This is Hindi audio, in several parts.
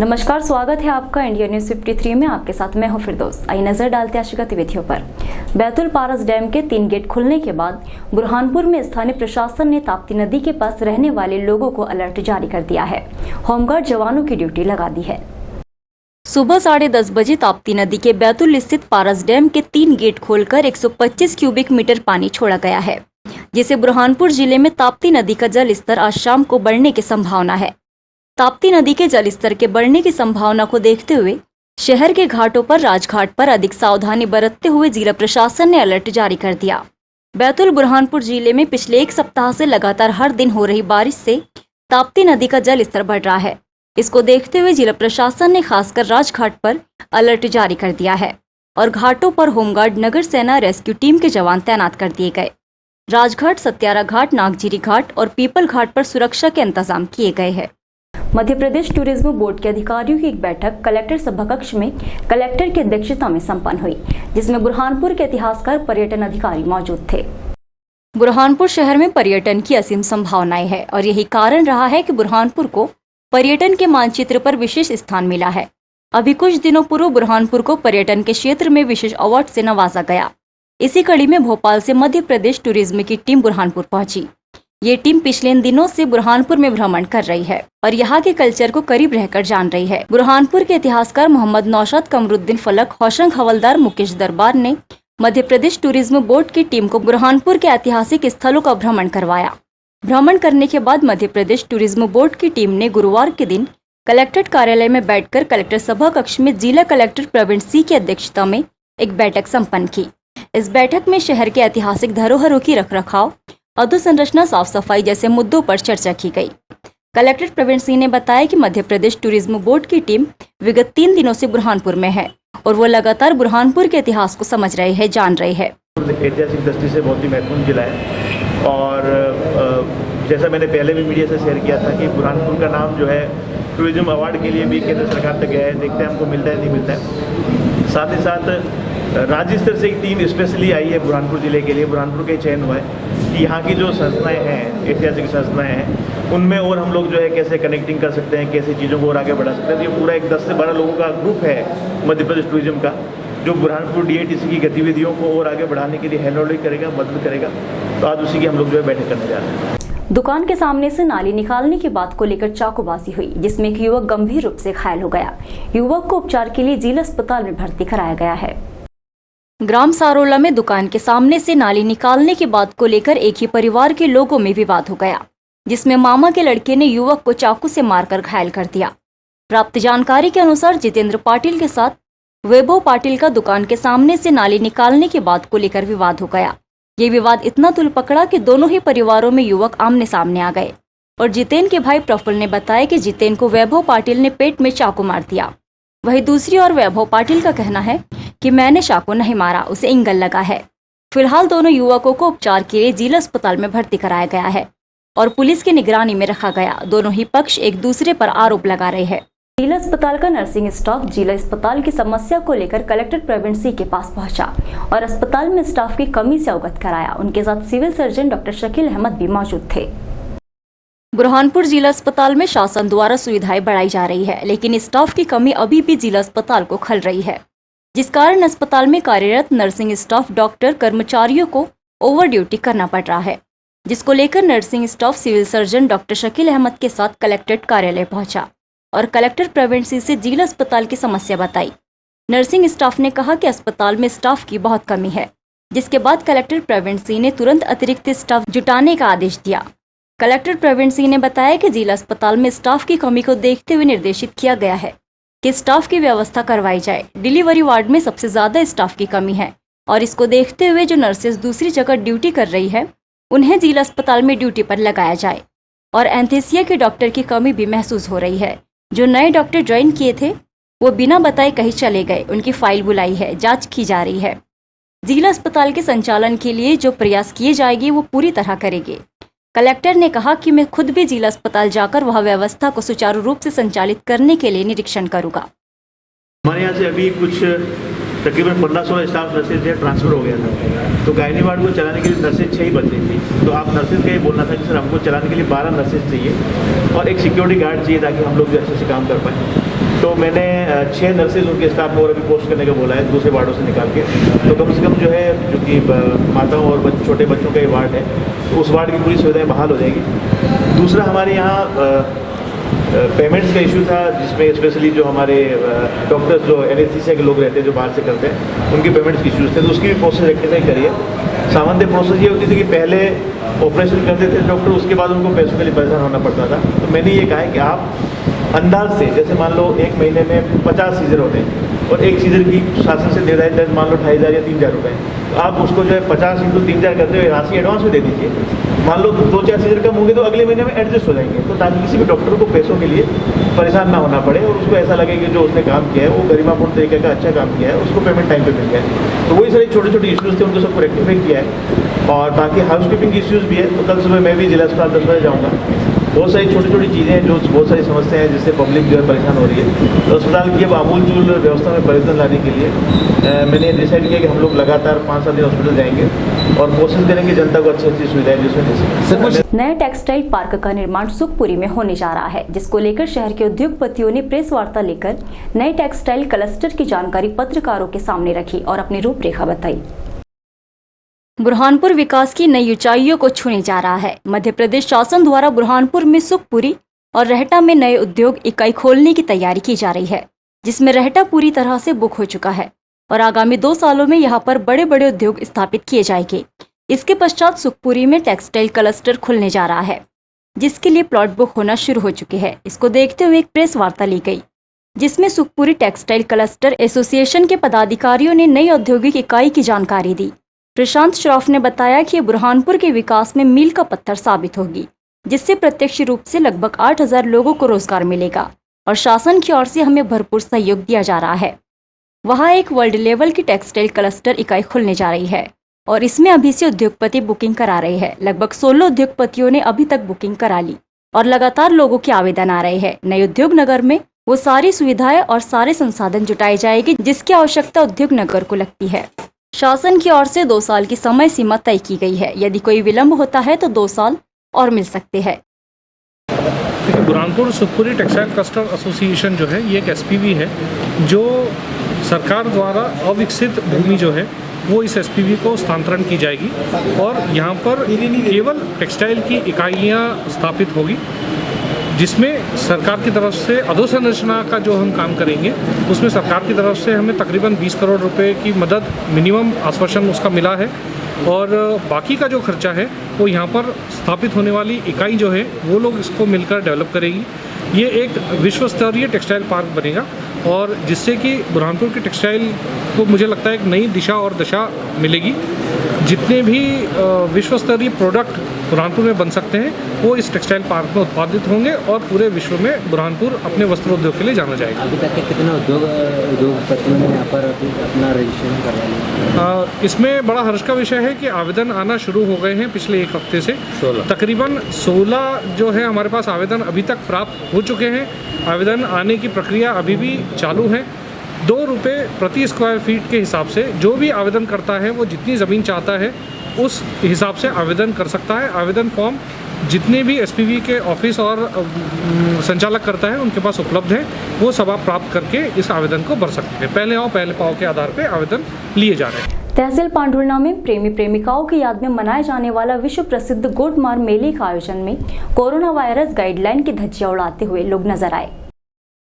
नमस्कार, स्वागत है आपका इंडिया न्यूज 53 में। आपके साथ मैं हूं फिरदौस। आइए नजर डालते हैं आज की गतिविधियों पर। बैतुल पारस डैम के 3 गेट खुलने के बाद बुरहानपुर में स्थानीय प्रशासन ने ताप्ती नदी के पास रहने वाले लोगों को अलर्ट जारी कर दिया है। होमगार्ड जवानों की ड्यूटी लगा दी है। सुबह 10:30 बजे ताप्ती नदी के बैतुल स्थित पारस डैम के 3 गेट खोलकर 125 क्यूबिक मीटर पानी छोड़ा गया है, जिससे बुरहानपुर जिले में ताप्ती नदी का जल स्तर आज शाम को बढ़ने की संभावना है। ताप्ती नदी के जल स्तर के बढ़ने की संभावना को देखते हुए शहर के घाटों पर राजघाट पर अधिक सावधानी बरतते हुए जिला प्रशासन ने अलर्ट जारी कर दिया। बैतुल बुरहानपुर जिले में पिछले 1 सप्ताह से लगातार हर दिन हो रही बारिश से ताप्ती नदी का जल स्तर बढ़ रहा है। इसको देखते हुए जिला प्रशासन ने खासकर राजघाट पर अलर्ट जारी कर दिया है और घाटों पर होमगार्ड, नगर सेना, रेस्क्यू टीम के जवान तैनात कर दिए गए। राजघाट, सत्यारा घाट, नागजीरी घाट और पीपल घाट पर सुरक्षा के इंतजाम किए गए हैं। मध्य प्रदेश टूरिज्म बोर्ड के अधिकारियों की एक बैठक कलेक्टर सभाकक्ष में कलेक्टर की अध्यक्षता में संपन्न हुई, जिसमें बुरहानपुर के इतिहासकार, पर्यटन अधिकारी मौजूद थे। बुरहानपुर शहर में पर्यटन की असीम संभावनाएं हैं और यही कारण रहा है कि बुरहानपुर को पर्यटन के मानचित्र पर विशेष स्थान मिला है। अभी कुछ दिनों पूर्व बुरहानपुर को पर्यटन के क्षेत्र में विशेष अवार्ड से नवाजा गया। इसी कड़ी में भोपाल से मध्य प्रदेश टूरिज्म की टीम बुरहानपुर पहुंची। ये टीम पिछले इन दिनों से बुरहानपुर में भ्रमण कर रही है और यहाँ के कल्चर को करीब रहकर जान रही है। बुरहानपुर के इतिहासकार मोहम्मद नौशाद, कमरुद्दीन फलक, हौशंग हवलदार, मुकेश दरबार ने मध्य प्रदेश टूरिज्म बोर्ड की टीम को बुरहानपुर के ऐतिहासिक स्थलों का भ्रमण करवाया। भ्रमण करने के बाद मध्य प्रदेश टूरिज्म बोर्ड की टीम ने गुरुवार के दिन कलेक्ट्रेट कार्यालय में बैठकर कलेक्टर सभा कक्ष में जिला कलेक्टर प्रवीण सिंह की अध्यक्षता में एक बैठक संपन्न की। इस बैठक में शहर के ऐतिहासिक धरोहरों की रखरखाव, अधोसंरचना, साफ सफाई जैसे मुद्दों पर चर्चा की गई। कलेक्टर प्रवीण सिंह ने बताया कि मध्य प्रदेश टूरिज्म बोर्ड की टीम विगत 3 दिनों से बुरहानपुर में है और वो लगातार बुरहानपुर के इतिहास को समझ रहे हैं, जान रहे हैं। ऐतिहासिक दृष्टि से बहुत ही महत्वपूर्ण जिला है और जैसा मैंने पहले भी मीडिया से शेयर किया था कि बुरहानपुर का नाम जो है टूरिज्म अवार्ड के लिए भी केंद्र सरकार तक गया है। देखते हैं हमको मिलता है नहीं मिलता है। साथ ही साथ राज्य स्तर से एक टीम स्पेशली आई है बुरहानपुर जिले के लिए। बुरहानपुर का चयन हुआ है कि यहाँ की जो संस्थाएं हैं, ऐतिहासिक संस्थाएं हैं, उनमें और हम लोग जो है कैसे कनेक्टिंग कर सकते हैं, कैसे चीज़ों को और आगे बढ़ा सकते हैं। तो ये पूरा एक 10 से 12 लोगों का ग्रुप है मध्य प्रदेश टूरिज्म का, जो बुरहानपुर DITC की गतिविधियों को और आगे बढ़ाने के लिए हैंडहोल्डिंग करेगा, मदद करेगा। तो आज उसी की हम लोग जो है बैठक करने जा रहे हैं। दुकान के सामने से नाली निकालने की बात को लेकर चाकूबाजी हुई, जिसमें एक युवक गंभीर रूप से घायल हो गया। युवक को उपचार के लिए जिला अस्पताल में भर्ती कराया गया है। ग्राम सारोला में दुकान के सामने से नाली निकालने की बात को लेकर एक ही परिवार के लोगों में विवाद हो गया, जिसमें मामा के लड़के ने युवक को चाकू से मारकर घायल कर दिया। प्राप्त जानकारी के अनुसार जितेंद्र पाटिल के साथ वैभव पाटिल का दुकान के सामने से नाली निकालने की बात को लेकर विवाद हो गया। ये विवाद इतना तुल पकड़ा कि दोनों ही परिवारों में युवक आमने सामने आ गए और जितेन के भाई प्रफुल्ल ने बताया कि जितेन को वैभव पाटिल ने पेट में चाकू मार दिया। वहीं दूसरी ओर वैभव पाटिल का कहना है कि मैंने चाकू नहीं मारा, उसे इंगल लगा है। फिलहाल दोनों युवकों को उपचार के लिए जिला अस्पताल में भर्ती कराया गया है और पुलिस की निगरानी में रखा गया। दोनों ही पक्ष एक दूसरे पर आरोप लगा रहे हैं। जिला अस्पताल का नर्सिंग स्टाफ जिला अस्पताल की समस्या को लेकर कलेक्टर प्रवीण सिंह के पास पहुंचा और अस्पताल में स्टाफ की कमी से अवगत कराया। उनके साथ civil surgeon doctor Shakeel Ahmed भी मौजूद थे। बुरहानपुर जिला अस्पताल में शासन द्वारा सुविधाएं बढ़ाई जा रही है, लेकिन स्टाफ की कमी अभी भी जिला अस्पताल को खल रही है, जिस कारण अस्पताल में कार्यरत नर्सिंग स्टाफ, डॉक्टर, कर्मचारियों को ओवर ड्यूटी करना पड़ रहा है, जिसको लेकर nursing staff civil surgeon doctor Shakeel Ahmed के साथ कलेक्ट्रेट कार्यालय पहुंचा और कलेक्टर प्रवीण सिंह से जिला अस्पताल की समस्या बताई। नर्सिंग स्टाफ ने कहा कि अस्पताल में स्टाफ की बहुत कमी है, जिसके बाद कलेक्टर प्रवीण सिंह ने तुरंत अतिरिक्त स्टाफ जुटाने का आदेश दिया। कलेक्टर प्रवीण सिंह ने बताया कि जिला अस्पताल में स्टाफ की कमी को देखते हुए निर्देशित किया गया है कि स्टाफ की व्यवस्था करवाई जाए। डिलीवरी वार्ड में सबसे ज्यादा स्टाफ की कमी है और इसको देखते हुए जो नर्सेज दूसरी जगह ड्यूटी कर रही है, उन्हें जिला अस्पताल में ड्यूटी पर लगाया जाए। और एंथीसिया के डॉक्टर की कमी भी महसूस हो रही है। जो नए डॉक्टर ज्वाइन किए थे वो बिना बताए कहीं चले गए, उनकी फाइल बुलाई है, जाँच की जा रही है। जिला अस्पताल के संचालन के लिए जो प्रयास किए जाएंगे वो पूरी तरह करेंगे। कलेक्टर ने कहा कि मैं खुद भी जिला अस्पताल जाकर वह व्यवस्था को सुचारू रूप से संचालित करने के लिए निरीक्षण करूंगा। हमारे यहाँ से अभी कुछ तकरीबन 15-16 स्टाफ नर्सेज ट्रांसफर हो गया था, तो गायनी वार्ड को चलाने के लिए नर्सेज 6 ही बच रही थी। तो आप नर्सेज का ये बोलना था कि सर हमको चलाने के लिए 12 नर्सेज चाहिए और एक सिक्योरिटी गार्ड चाहिए ताकि हम लोग भी अच्छे से काम कर पाएँ। तो मैंने 6 नर्सेज उनके स्टाफ में और अभी पोस्ट करने का बोला है दूसरे वार्डों से निकाल के। तो कम से कम जो है जो कि माताओं और छोटे बच्चों का ये वार्ड है, तो उस वार्ड की पूरी सुविधाएं बहाल हो जाएगी। दूसरा हमारे यहाँ पेमेंट्स का इशू था, जिसमें स्पेशली जो हमारे डॉक्टर्स जो एनेस्थीसिया के लोग रहते हैं जो बाहर से करते हैं, उनके पेमेंट्स के इश्यूज थे, तो उसकी भी प्रोसेस रेक्टिफाई करिए। सामान्य प्रोसेस ये होती थी कि पहले ऑपरेशन करते थे डॉक्टर, उसके बाद उनको पैसों के लिए परेशान होना पड़ता था। तो मैंने ये कहा है कि आप अंदाज से, जैसे मान लो एक महीने में 50 सीजर होते हैं और एक सीजर की शासन से निर्धारित दर मान लो 2,500 या 3,000 रुपये, तो आप उसको जो है 50 × 3,000 करते हुए राशि एडवांस में दे दीजिए। मान लो 2-4 सीजर कम होंगे तो अगले महीने में एडजस्ट हो जाएंगे, तो ताकि किसी भी डॉक्टर को पैसों के लिए परेशान ना होना पड़े और उसको ऐसा लगे कि जो उसने काम किया है वो गरिमापूर्ण तरीके का अच्छा काम किया है, उसको पेमेंट टाइम पे मिल गया है। तो वही सारे छोटे छोटे इश्यूज़ थे, उनको सबको रेक्टिफाई किया है। और बाकी हाउस कीपिंग इश्यूज़ भी है, तो कल सुबह मैं भी जिला अस्पताल 10 बजे जाऊँगा। बहुत सारी छोटी छोटी चीज़ें हैं, जो बहुत सारी समस्याएं हैं जिससे पब्लिक जो है परेशान हो रही है। तो अस्पताल की अब आमूल-चूल व्यवस्था में परिवर्तन लाने के लिए मैंने डिसाइड किया कि हम लोग लगातार 5-7 दिन हॉस्पिटल जाएंगे और कोशिश करेंगे जनता को अच्छी अच्छी सुविधाएं जिसमें दे सकें। नए टेक्सटाइल पार्क का निर्माण सुखपुरी में होने जा रहा है, जिसको लेकर शहर के उद्योगपतियों ने प्रेस वार्ता लेकर नए टेक्सटाइल क्लस्टर की जानकारी पत्रकारों के सामने रखी और अपनी रूपरेखा बताई। बुरहानपुर विकास की नई ऊंचाइयों को छूने जा रहा है। मध्य प्रदेश शासन द्वारा बुरहानपुर में सुखपुरी और रहटा में नए उद्योग इकाई खोलने की तैयारी की जा रही है, जिसमें रहटा पूरी तरह से बुक हो चुका है और आगामी 2 सालों में यहां पर बड़े बड़े उद्योग स्थापित किए जाएंगे। इसके पश्चात सुखपुरी में टेक्सटाइल क्लस्टर खुलने जा रहा है, जिसके लिए प्लॉट बुक होना शुरू हो चुके हैं। इसको देखते हुए एक प्रेस वार्ता ली गई, जिसमें सुखपुरी टेक्सटाइल क्लस्टर एसोसिएशन के पदाधिकारियों ने नई औद्योगिक इकाई की जानकारी दी। प्रशांत श्रॉफ ने बताया कि ये बुरहानपुर के विकास में मील का पत्थर साबित होगी, जिससे प्रत्यक्ष रूप से लगभग 8,000 लोगों को रोजगार मिलेगा और शासन की ओर से हमें भरपूर सहयोग दिया जा रहा है। वहाँ एक वर्ल्ड लेवल की टेक्सटाइल क्लस्टर इकाई खुलने जा रही है और इसमें अभी से उद्योगपति बुकिंग करा रहे हैं। लगभग 16 उद्योगपतियों ने अभी तक बुकिंग करा ली और लगातार लोगों के आवेदन आ रहे हैं। नए उद्योग नगर में वो सारी सुविधाएं और सारे संसाधन जुटाए जाएंगे जिसकी आवश्यकता उद्योग नगर को लगती है। शासन की ओर से 2 साल की समय सीमा तय की गई है। यदि कोई विलंब होता है तो 2 साल और मिल सकते हैं। बुरहानपुर सुखपुरी टेक्सटाइल क्लस्टर एसोसिएशन जो है, ये एक एसपीवी है जो सरकार द्वारा अविकसित भूमि जो है वो इस एसपीवी को स्थानांतरण की जाएगी और यहाँ पर केवल टेक्सटाइल की इकाइयाँ स्थापित होगी, जिसमें सरकार की तरफ से अधोसंरचना का जो हम काम करेंगे उसमें सरकार की तरफ से हमें तकरीबन 20 करोड़ रुपए की मदद मिनिमम आश्वासन उसका मिला है और बाकी का जो खर्चा है वो यहाँ पर स्थापित होने वाली इकाई जो है वो लोग इसको मिलकर डेवलप करेगी। ये एक विश्व स्तरीय टेक्सटाइल पार्क बनेगा और जिससे कि बुरहानपुर की टेक्सटाइल को मुझे लगता है एक नई दिशा और दशा मिलेगी। जितने भी विश्व स्तरीय प्रोडक्ट बुरहानपुर में बन सकते हैं वो इस टेक्सटाइल पार्क में उत्पादित होंगे और पूरे विश्व में बुरहानपुर अपने वस्त्र उद्योग के लिए जाना जाएगा। अभी तक के कितने उद्योगपतियों ने यहाँ पर अपना रजिस्ट्रेशन करवा लिया? इसमें बड़ा हर्ष का विषय है कि आवेदन आना शुरू हो गए हैं पिछले 1 हफ्ते से। तकरीबन 16 जो है हमारे पास आवेदन अभी तक प्राप्त हो चुके हैं। आवेदन आने की प्रक्रिया अभी भी चालू है। 2 रुपये प्रति स्क्वायर फीट के हिसाब से जो भी आवेदन करता है वो जितनी ज़मीन चाहता है उस हिसाब से आवेदन कर सकता है। आवेदन फॉर्म जितने भी एसपीवी के ऑफिस और संचालक करता है उनके पास उपलब्ध है, वो सब आप प्राप्त करके इस आवेदन को भर सकते हैं। पहले आओ पहले पाओ के आधार पर आवेदन लिए जा रहे हैं। तहसील पांडुरना में प्रेमी प्रेमिकाओं की याद में मनाए जाने वाला विश्व प्रसिद्ध गोटमार मेले का आयोजन में कोरोना वायरस गाइडलाइन की धज्जियां उड़ाते हुए लोग नजर आए।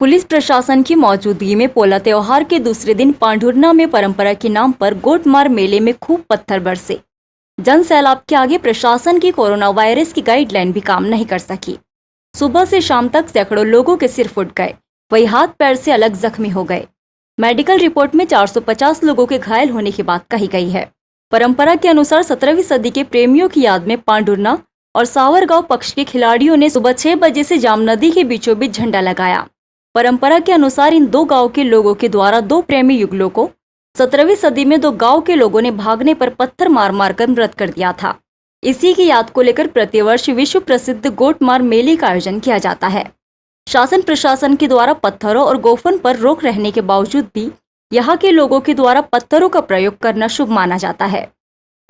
पुलिस प्रशासन की मौजूदगी में पोला त्योहार के दूसरे दिन पांडुरना में परंपरा के नाम पर गोटमार मेले में खूब पत्थर बरसे। जन सैलाब के आगे प्रशासन की कोरोना वायरस की गाइडलाइन भी काम नहीं कर सकी। सुबह से शाम तक सैकड़ों लोगों के सिर फुट गए, वही हाथ पैर से अलग जख्मी हो गए। मेडिकल रिपोर्ट में 450 लोगों के घायल होने की बात कही गई है। परंपरा के अनुसार 17वीं सदी के प्रेमियों की याद में पांडुरना और सावरगांव पक्ष के खिलाड़ियों ने सुबह 6 बजे से जाम नदी के बीचों बीच झंडा लगाया। परंपरा के अनुसार इन 2 गांव के लोगों के द्वारा 2 प्रेमी युगलों को 17वीं सदी में 2 गांव के लोगों ने भागने पर पत्थर मार मार कर मृत कर दिया था। इसी की याद को लेकर प्रतिवर्ष विश्व प्रसिद्ध गोटमार मेले का आयोजन किया जाता है। शासन प्रशासन के द्वारा पत्थरों और गोफन पर रोक रहने के बावजूद भी यहाँ के लोगों के द्वारा पत्थरों का प्रयोग करना शुभ माना जाता है।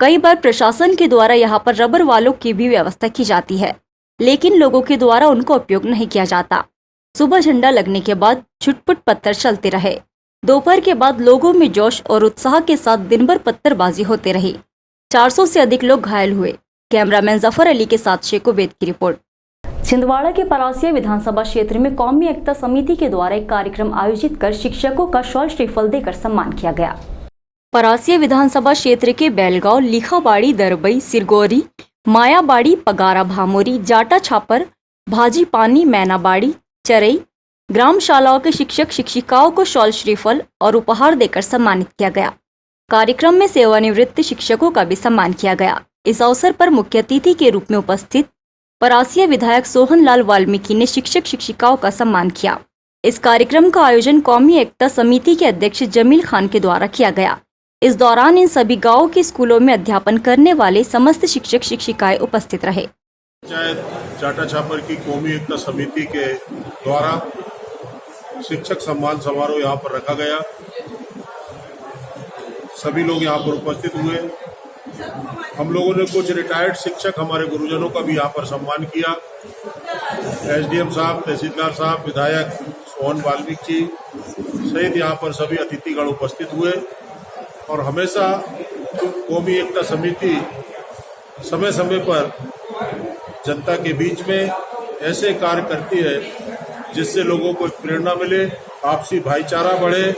कई बार प्रशासन के द्वारा यहाँ पर रबर वालों की भी व्यवस्था की जाती है, लेकिन लोगों के द्वारा उनको उपयोग नहीं किया जाता। सुबह झंडा लगने के बाद छुटपुट पत्थर चलते रहे। दोपहर के बाद लोगों में जोश और उत्साह के साथ दिन भर पत्थरबाजी होते रही। 400 से अधिक लोग घायल हुए। कैमरामैन जफर अली के साथ शेख उबैद की रिपोर्ट। छिंदवाड़ा के परासिया विधानसभा क्षेत्र में कौमी एकता समिति के द्वारा एक कार्यक्रम आयोजित कर शिक्षकों का शॉल श्रीफल देकर सम्मान किया गया। परासिया विधानसभा क्षेत्र के बैलगांव, लिखाबाड़ी, दरबई, सिरगोरी, मायाबाड़ी, पगारा, भामोरी, जाटा छापर, भाजी पानी, मैनाबाड़ी, चरई ग्राम शालाओं के शिक्षक शिक्षिकाओं को शॉल श्रीफल और उपहार देकर सम्मानित किया गया। कार्यक्रम में सेवानिवृत्त शिक्षकों का भी सम्मान किया गया। इस अवसर पर मुख्य अतिथि के रूप में उपस्थित परासिया विधायक सोहन लाल वाल्मीकि ने शिक्षक शिक्षिकाओं का सम्मान किया। इस कार्यक्रम का आयोजन कौमी एकता समिति के अध्यक्ष जमील खान के द्वारा किया गया। इस दौरान इन सभी गांवों के स्कूलों में अध्यापन करने वाले समस्त शिक्षक शिक्षिकाएं उपस्थित रहे। जाटा छापर की कौमी एकता समिति के द्वारा शिक्षक सम्मान समारोह यहाँ पर रखा गया। सभी लोग यहाँ पर उपस्थित हुए। हम लोगों ने कुछ रिटायर्ड शिक्षक हमारे गुरुजनों का भी यहाँ पर सम्मान किया। एसडीएम साहब, तहसीलदार साहब, विधायक सोहन वाल्मीकि सहित यहाँ पर सभी अतिथिगण उपस्थित हुए। और हमेशा कौमी एकता समिति समय समय पर जनता के बीच में ऐसे कार्य करती है जिससे लोगों को एक प्रेरणा मिले, आपसी भाईचारा बढ़े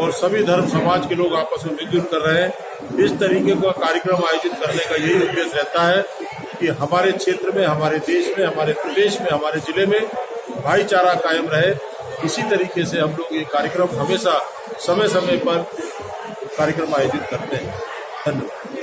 और सभी धर्म समाज के लोग आपस में मिलजुल कर रहे हैं। इस तरीके का कार्यक्रम आयोजित करने का यही उद्देश्य रहता है कि हमारे क्षेत्र में, हमारे देश में, हमारे प्रदेश में, हमारे जिले में भाईचारा कायम रहे। इसी तरीके से हम लोग ये कार्यक्रम हमेशा समय समय पर कार्यक्रम आयोजित करते हैं। धन्यवाद।